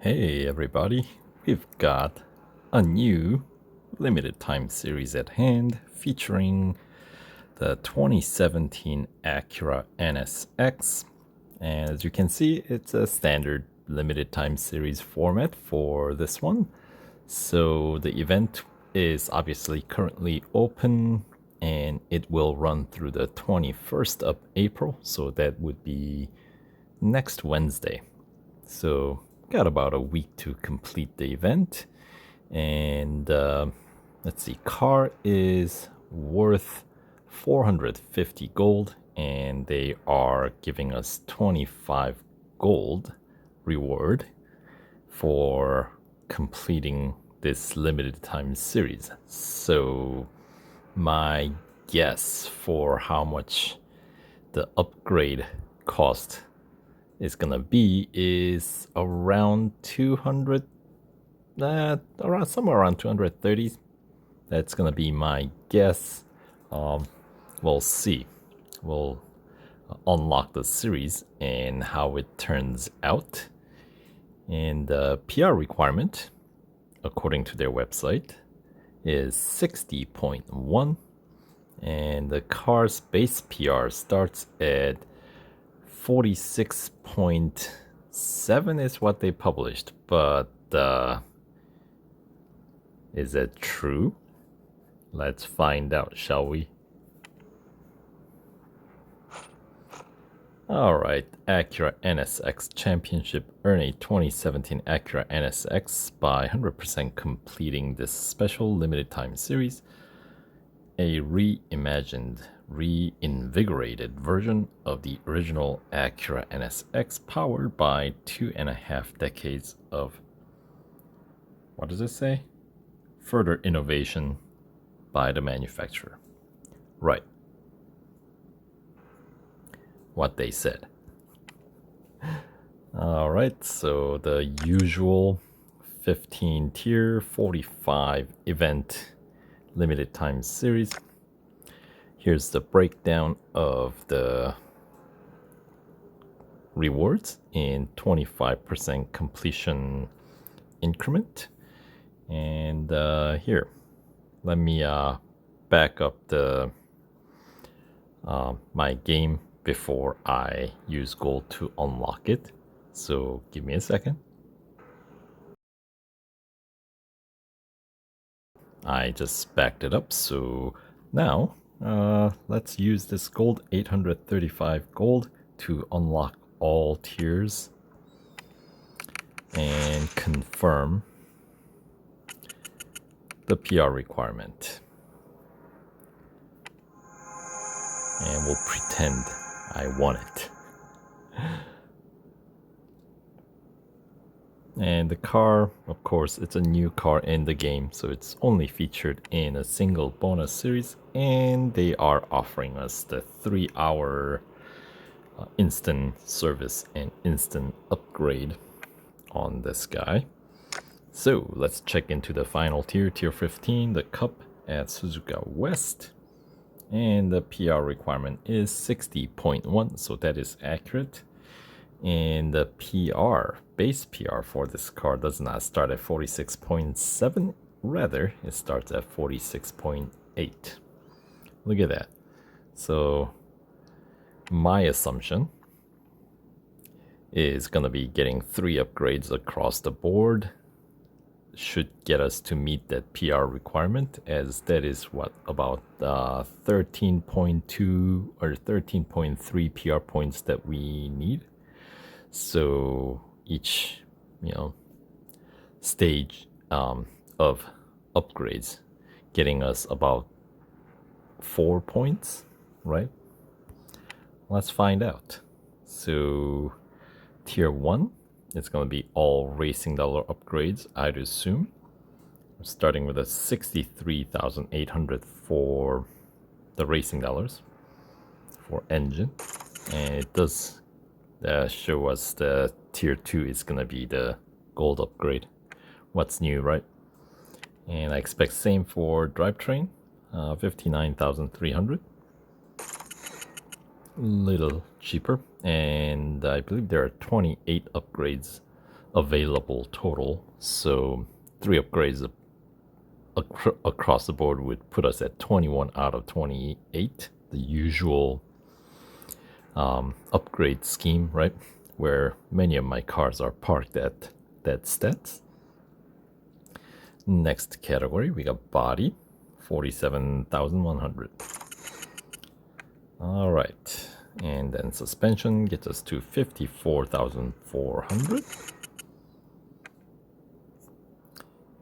Hey everybody, we've got a new limited time series at hand featuring the 2017 Acura NSX. And as you can see, it's a standard limited time series format for this one. So the event is obviously currently open and it will run through the 21st of April. So that would be next Wednesday. So got about a week to complete the event. And let's see, car is worth 450 gold and they are giving us 25 gold reward for completing this limited time series. So my guess for how much the upgrade cost is gonna be is around 200, around somewhere around 230. That's gonna be my guess. We'll see. We'll unlock the series and how it turns out. And the PR requirement, according to their website, is 60.1, and the car's base PR starts at 46.7 is what they published, but is that true? Let's find out, shall we? Alright, Acura NSX Championship. Earn a 2017 Acura NSX by 100% completing this special limited time series. A reimagined, reinvigorated version of the original Acura NSX powered by 2.5 decades of, what does it say? Further innovation by the manufacturer. Right. What they said. Alright, so the usual 15 tier, 45 event limited time series. Here's the breakdown of the rewards in 25% completion increment. And here, let me back up the my game before I use gold to unlock it. So give me a second. I just backed it up, so now let's use this gold, 835 gold, to unlock all tiers and confirm the PR requirement. And we'll pretend I won it. And the car, of course, it's a new car in the game, so it's only featured in a single bonus series, and they are offering us the 3-hour instant service and instant upgrade on this guy. So let's check into the final tier, tier 15, the Cup at Suzuka West. And the PR requirement is 60.1, so that is accurate. And the PR, base PR for this car does not start at 46.7, rather it starts at 46.8. Look at that. So my assumption is gonna be getting 3 upgrades across the board. Should get us to meet that PR requirement, as that is what, about 13.2 or 13.3 PR points that we need. So each, stage of upgrades getting us about 4 points, right? Let's find out. So tier 1, it's going to be all racing dollar upgrades, I'd assume. We're starting with a 63,800 for the racing dollars for engine, and it does show us the tier 2 is gonna be the gold upgrade. What's new, right? And I expect same for drivetrain, 59,300. Little cheaper, and I believe there are 28 upgrades available total. So 3 upgrades across the board would put us at 21 out of 28, the usual upgrade scheme, right? Where many of my cars are parked at that stats. Next category, we got body, 47,100. All right, and then suspension gets us to 54,400.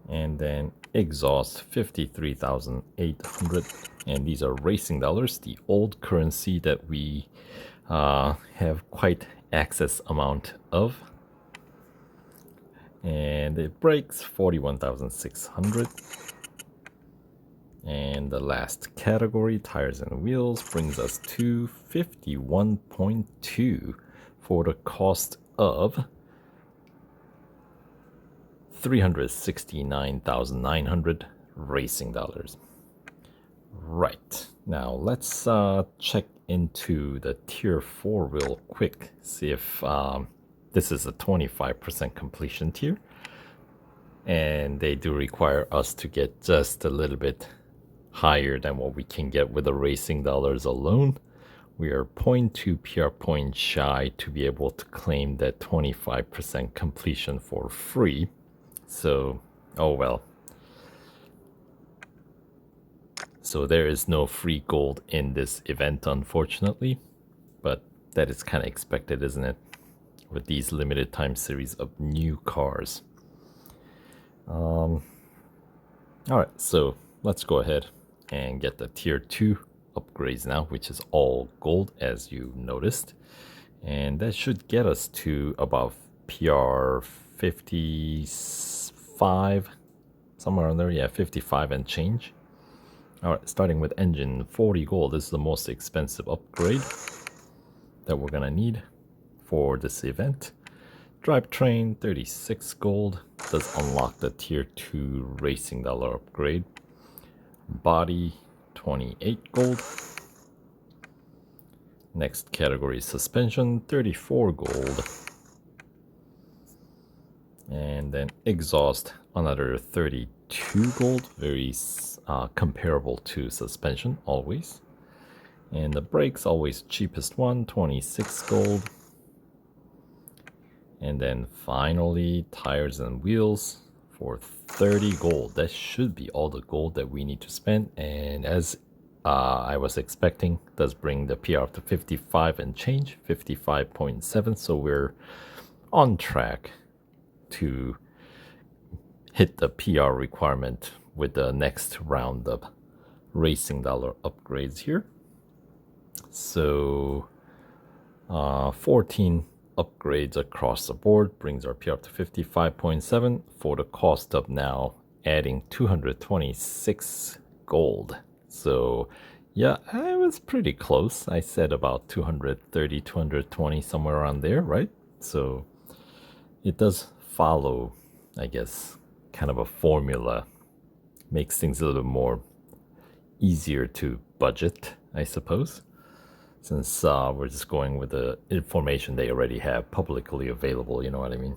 And then exhaust, 53,800. And these are racing dollars, the old currency that we have quite excess amount of. And it brakes, 41,600. And the last category, tires and wheels, brings us to 51.2 for the cost of 369,900 racing dollars. Right, now let's check into the tier 4 real quick, see if this is a 25% completion tier, and they do require us to get just a little bit higher than what we can get with the racing dollars alone. We are 0.2 PR point shy to be able to claim that 25% completion for free. So, oh well. So there is no free gold in this event, unfortunately, but that is kind of expected, isn't it? With these limited time series of new cars. All right, so let's go ahead and get the tier 2 upgrades now, which is all gold, as you noticed, and that should get us to about PR 55, somewhere on there. Yeah, 55 and change. All right, starting with engine, 40 gold. This is the most expensive upgrade that we're gonna need for this event. Drivetrain, 36 gold, does unlock the tier 2 racing dollar upgrade. Body, 28 gold. Next category is suspension, 34 gold. And then exhaust, another 32 gold, very comparable to suspension always. And the brakes, always cheapest one, 26 gold. And then finally, tires and wheels for 30 gold. That should be all the gold that we need to spend. And as I was expecting, does bring the PR up to 55 and change, 55.7. So we're on track to hit the PR requirement with the next round of racing dollar upgrades here. So 14 upgrades across the board brings our PR up to 55.7 for the cost of now adding 226 gold. So yeah, I was pretty close. I said about 230, 220, somewhere around there, right? So it does follow, I guess, kind of a formula. Makes things a little more easier to budget, I suppose, since we're just going with the information they already have publicly available, you know what I mean?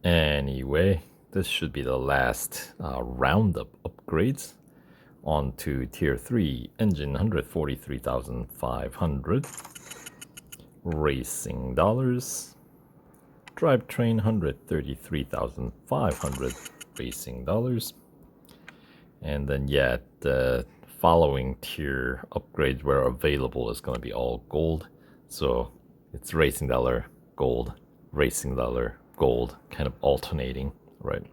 Anyway, this should be the last round of upgrades. On to tier 3, engine, 143,500 racing dollars. Drivetrain, 133,500 racing dollars. And then yeah, the following tier upgrades where available is going to be all gold. So it's racing dollar, gold, racing dollar, gold, kind of alternating, right?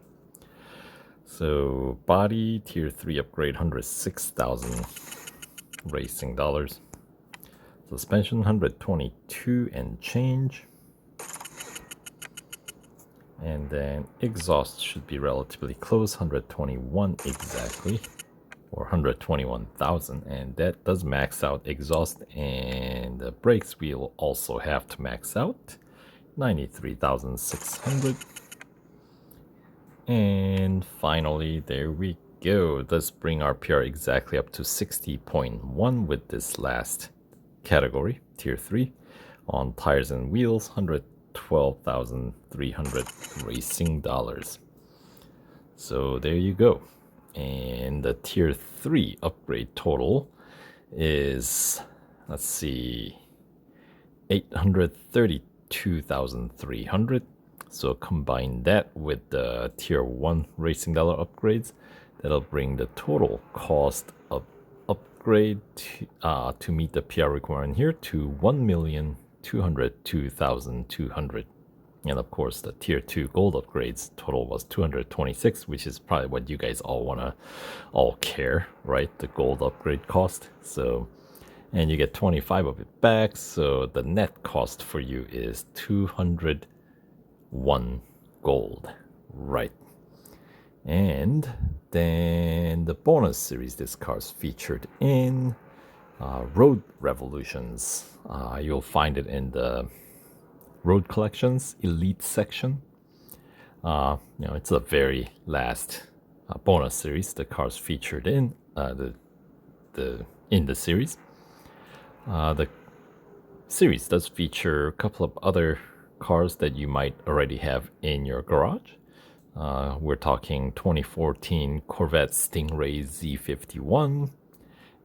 So body, tier 3 upgrade, 106,000 racing dollars. Suspension, 122 and change. And then exhaust should be relatively close, 121 exactly, or 121,000, and that does max out exhaust. And the brakes we'll also have to max out, 93,600. And finally, there we go. Let's bring our PR exactly up to 60.1 with this last category, tier 3. On tires and wheels, 12,300 racing dollars. So there you go. And the tier 3 upgrade total is, let's see, 832,300. So combine that with the tier 1 racing dollar upgrades, that'll bring the total cost of upgrade to meet the PR requirement here to 1,202,200. And of course, the tier 2 gold upgrades total was 226, which is probably what you guys all care, right? The gold upgrade cost. So, and you get 25 of it back. So the net cost for you is 201 gold, right? And then the bonus series, this car's featured in Road Revolutions. You'll find it in the Road Collections Elite section. It's the very last bonus series the car's featured in the series. The series does feature a couple of other cars that you might already have in your garage. We're talking 2014 Corvette Stingray Z51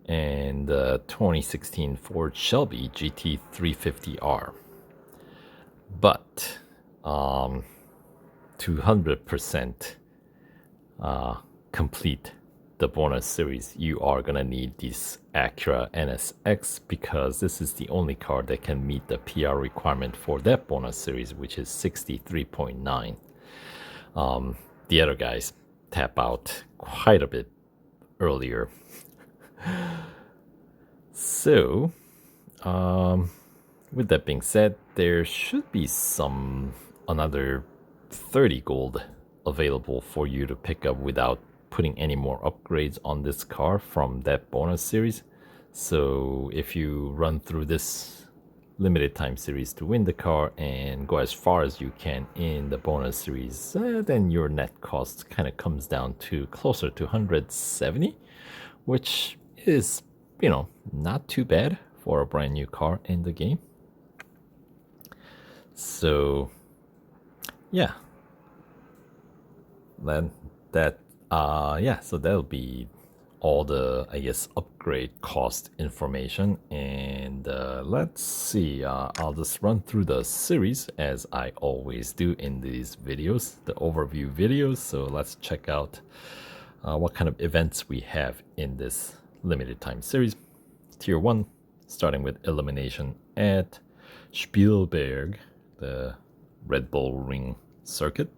and 2016 Ford Shelby GT350R. But 200% complete the bonus series, you are gonna need this Acura NSX, because this is the only car that can meet the PR requirement for that bonus series, which is 63.9. The other guys tap out quite a bit earlier. So, with that being said, there should be another 30 gold available for you to pick up without putting any more upgrades on this car from that bonus series. So if you run through this limited time series to win the car and go as far as you can in the bonus series, then your net cost kind of comes down to closer to 170, which is, not too bad for a brand new car in the game. So yeah, then so that'll be all the, I guess, upgrade cost information. And let's see, I'll just run through the series as I always do in these videos, the overview videos. So let's check out what kind of events we have in this limited time series. Tier 1, starting with elimination at Spielberg, the Red Bull Ring circuit.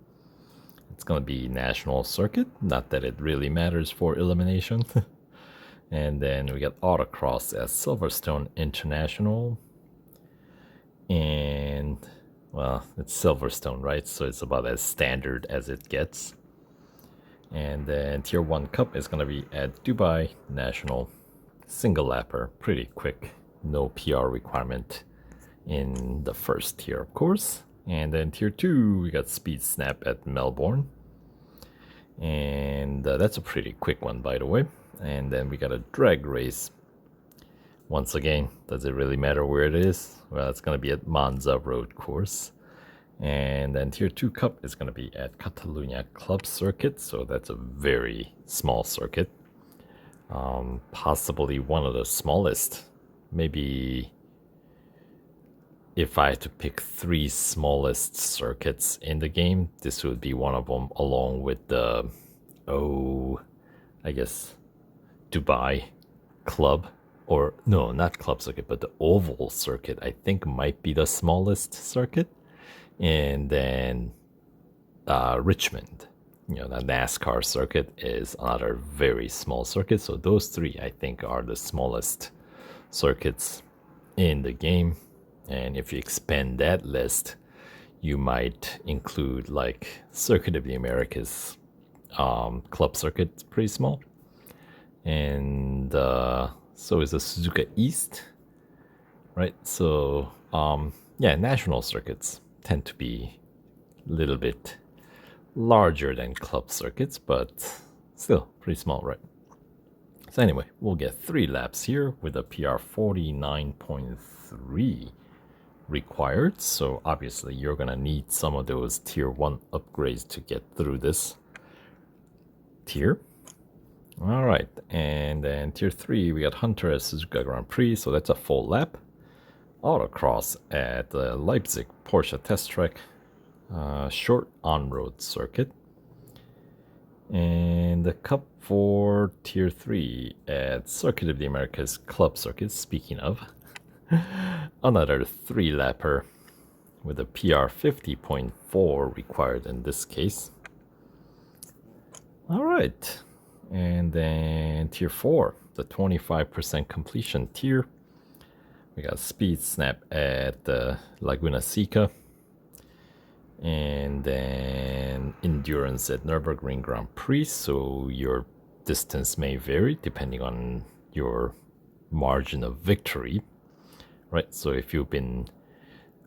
It's going to be national circuit, not that it really matters for elimination. And then we got autocross at Silverstone International. And, well, it's Silverstone, right? So it's about as standard as it gets. And then Tier 1 Cup is going to be at Dubai National. Single lapper, pretty quick. No PR requirement in the first tier, of course. And then tier 2, we got Speed Snap at Melbourne. And that's a pretty quick one, by the way. And then we got a drag race. Once again, does it really matter where it is? Well, it's going to be at Monza Road Course. And then tier 2 Cup is going to be at Catalunya Club Circuit. So that's a very small circuit. Possibly one of the smallest. Maybe if I had to pick 3 smallest circuits in the game, this would be one of them, along with the, I guess, Dubai Club, or no, not Club Circuit, but the Oval Circuit, I think might be the smallest circuit. And then Richmond, the NASCAR circuit is another very small circuit. So those 3, I think, are the smallest circuits in the game. And if you expand that list, you might include like Circuit of the Americas, Club Circuit, it's pretty small. And so is the Suzuka East, right? So national circuits tend to be a little bit larger than club circuits, but still pretty small, right? So anyway, we'll get 3 laps here with a PR 49.3. required, so obviously you're gonna need some of those tier 1 upgrades to get through this tier. All right, and then tier 3 we got Hunter at Suzuka Grand Prix, so that's a full lap. Autocross at the Leipzig Porsche test track, short on-road circuit. And the cup for tier 3 at Circuit of the Americas Club Circuit, speaking of, another 3-lapper with a PR 50.4 required in this case. All right, and then tier 4, the 25% completion tier. We got Speed Snap at Laguna Seca, and then Endurance at Nürburgring Grand Prix, so your distance may vary depending on your margin of victory, right? So if you've been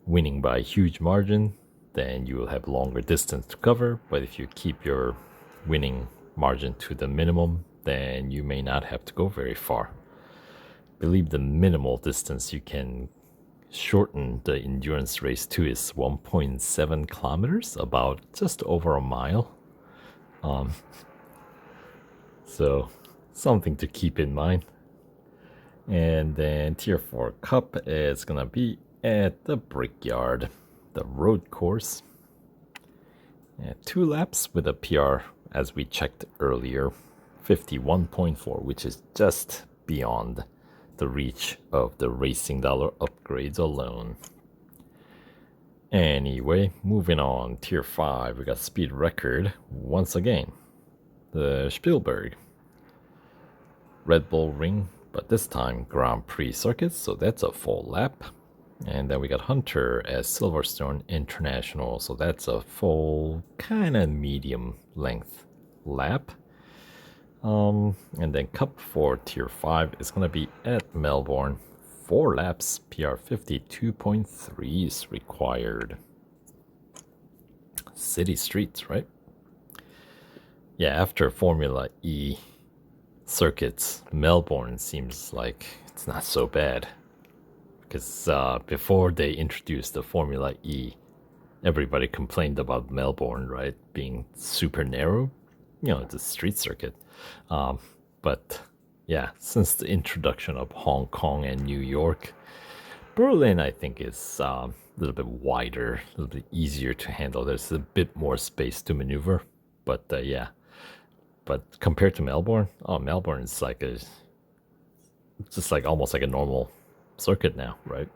winning by a huge margin, then you will have longer distance to cover, but if you keep your winning margin to the minimum, then you may not have to go very far. I believe the minimal distance you can shorten the endurance race to is 1.7 kilometers, about just over a mile. So something to keep in mind. And then tier 4 cup is gonna be at the Brickyard, the road course. And 2 laps with a PR, as we checked earlier, 51.4, which is just beyond the reach of the Racing Dollar upgrades alone. Anyway, moving on, tier 5, we got speed record once again. The Spielberg Red Bull Ring, but this time Grand Prix circuit, so that's a full lap. And then we got Hunter at Silverstone International, so that's a full, kind of medium length lap. And then cup for tier 5 is going to be at Melbourne. 4 laps, PR 52.3 is required. City streets, right? Yeah, after Formula E circuits, Melbourne seems like it's not so bad. Because before they introduced the Formula E, everybody complained about Melbourne, right? Being super narrow. You know, it's a street circuit. But yeah, since the introduction of Hong Kong and New York, Berlin, I think, is a little bit wider, a little bit easier to handle. There's a bit more space to maneuver. But yeah, but compared to Melbourne, Melbourne is like just like almost like a normal circuit now, right?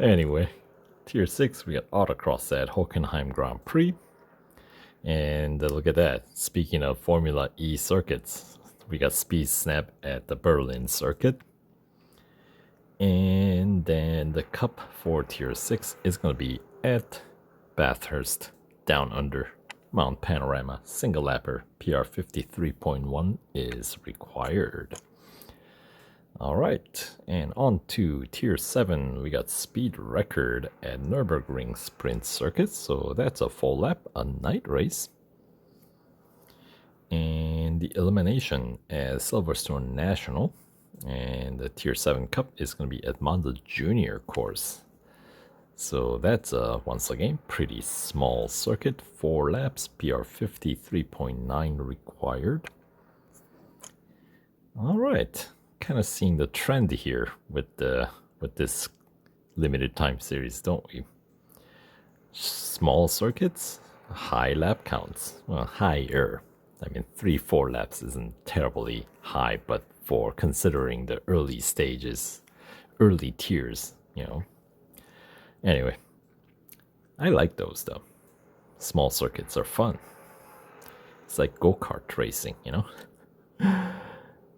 Anyway, tier 6, we got autocross at Hockenheim Grand Prix. And look at that. Speaking of Formula E circuits, we got Speed Snap at the Berlin circuit. And then the cup for tier 6 is going to be at Bathurst, down under Mount Panorama. Single lapper, PR 53.1 is required. All right, and on to tier 7, we got speed record at Nürburgring Sprint Circuit, so that's a full lap, a night race. And the elimination at Silverstone National, and the tier 7 cup is going to be at Monza Junior course. So that's once again pretty small circuit, 4 laps, PR 53.9 required. All right. Kind of seeing the trend here with this limited time series, don't we? Small circuits, high lap counts. Well, higher. I mean, 3-4 laps isn't terribly high, but for considering the early stages, early tiers, you know. Anyway, I like those though. Small circuits are fun. It's like go-kart racing, you know.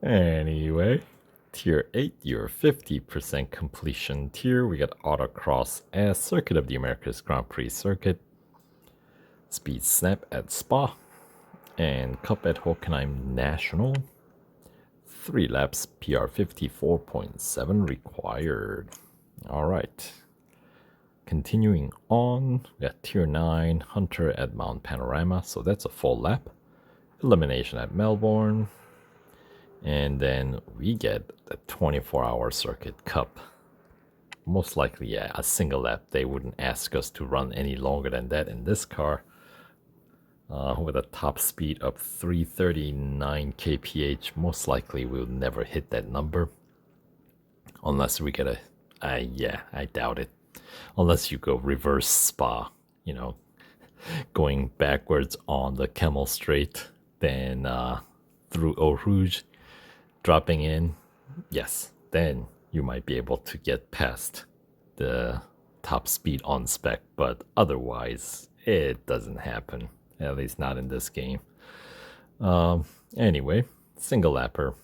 Anyway, tier 8, your 50% completion tier. We got autocross as Circuit of the Americas Grand Prix circuit, Speed Snap at Spa, and Cup at Hockenheim National. 3 laps, PR 54.7 required. All right. Continuing on, we got tier 9, Hunter at Mount Panorama, so that's a full lap. Elimination at Melbourne. And then we get the 24-hour circuit cup. most likely, yeah, a single lap. They wouldn't ask us to run any longer than that in this car. With a top speed of 339 kph, most likely we'll never hit that number. Unless we get yeah, I doubt it. Unless you go reverse Spa, you know, going backwards on the Camel Straight, then through Eau Rouge, dropping in, yes, then you might be able to get past the top speed on spec, but otherwise it doesn't happen, at least not in this game. Anyway, single lapper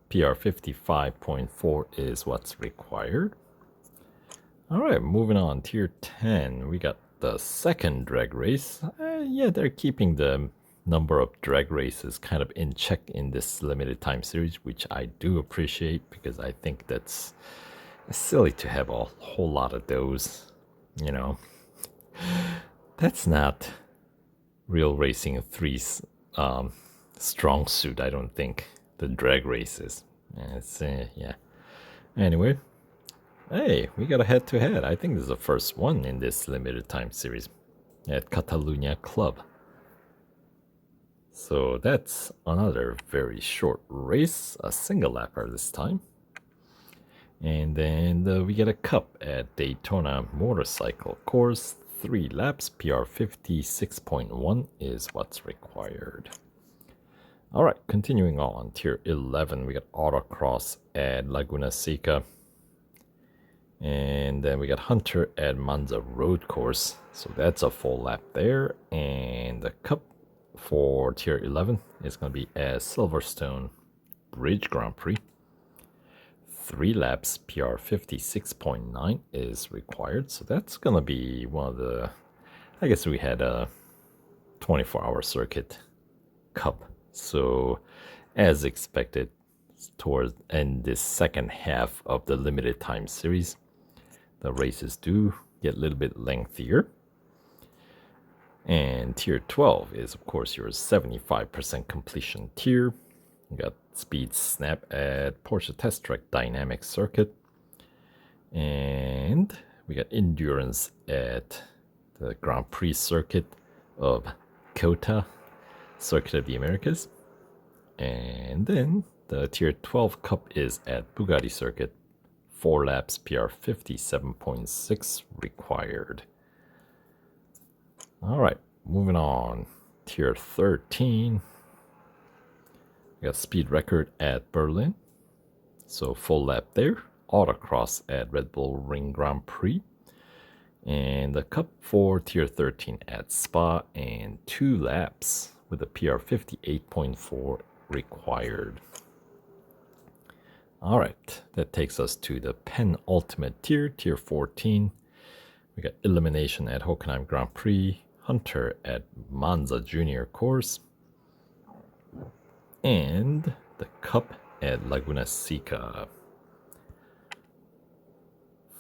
PR 55.4 is what's required. All right, moving on, tier 10, we got the second drag race. Yeah, they're keeping the number of drag races kind of in check in this limited time series, which I do appreciate, because I think that's silly to have a whole lot of those, you know. That's not real racing 3's strong suit, I don't think, the drag races. It's yeah. Anyway, hey, we got a head-to-head. I think this is the first one in this limited time series at Catalunya Club. So that's another very short race, a single lapper this time. And then we get a cup at Daytona Motorcycle Course. 3 laps, PR 56.1 is what's required. All right, continuing on, tier 11, we got Autocross at Laguna Seca. And then we got Hunter at Monza Road Course. So that's a full lap there. And the cup for tier 11 is going to be at Silverstone Bridge Grand Prix. 3 laps, PR 56.9 is required. So that's going to be one of the, I guess we had a 24-hour circuit cup. So as expected, towards in this second half of the limited time series, the races do get a little bit lengthier. And tier 12 is, of course, your 75% completion tier. You got Speed Snap at Porsche Test Track Dynamic Circuit. And we got Endurance at the Grand Prix Circuit of COTA, Circuit of the Americas. And then the tier 12 cup is at Bugatti Circuit. 4 laps, PR 57.6 required. All right, moving on. Tier 13. We got speed record at Berlin. So full lap there. Autocross at Red Bull Ring Grand Prix. And the cup for tier 13 at Spa, and 2 laps with a PR 58.4 required. All right, that takes us to the penultimate tier, tier 14. We got Elimination at Hockenheim Grand Prix, Hunter at Monza Junior Course, and the cup at Laguna Seca.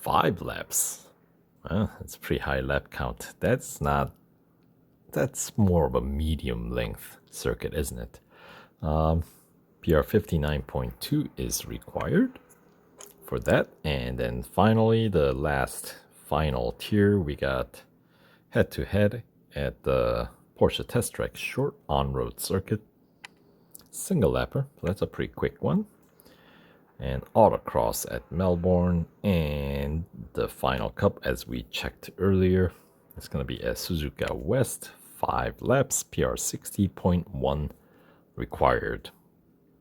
5 laps. Well, that's a pretty high lap count. That's more of a medium length circuit, isn't it? PR 59.2 is required for that. And then finally, the final tier, we got head-to-head at the Porsche Test Track Short On-Road Circuit. Single lapper, so that's a pretty quick one. And Autocross at Melbourne. And the final cup, as we checked earlier, it's going to be at Suzuka West. 5 laps, PR 60.1 required,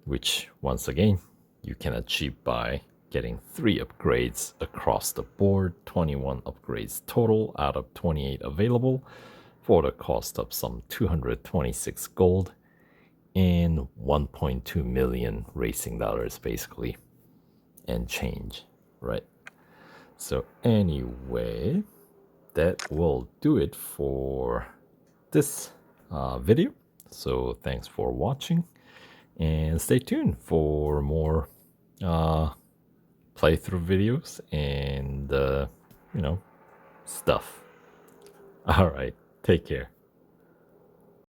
which once again you can achieve by getting 3 upgrades across the board, 21 upgrades total out of 28 available, for the cost of some 226 gold and 1.2 million racing dollars basically, and change, right? So anyway, that will do it for this video. So thanks for watching, and stay tuned for more playthrough videos and stuff. All right, take care.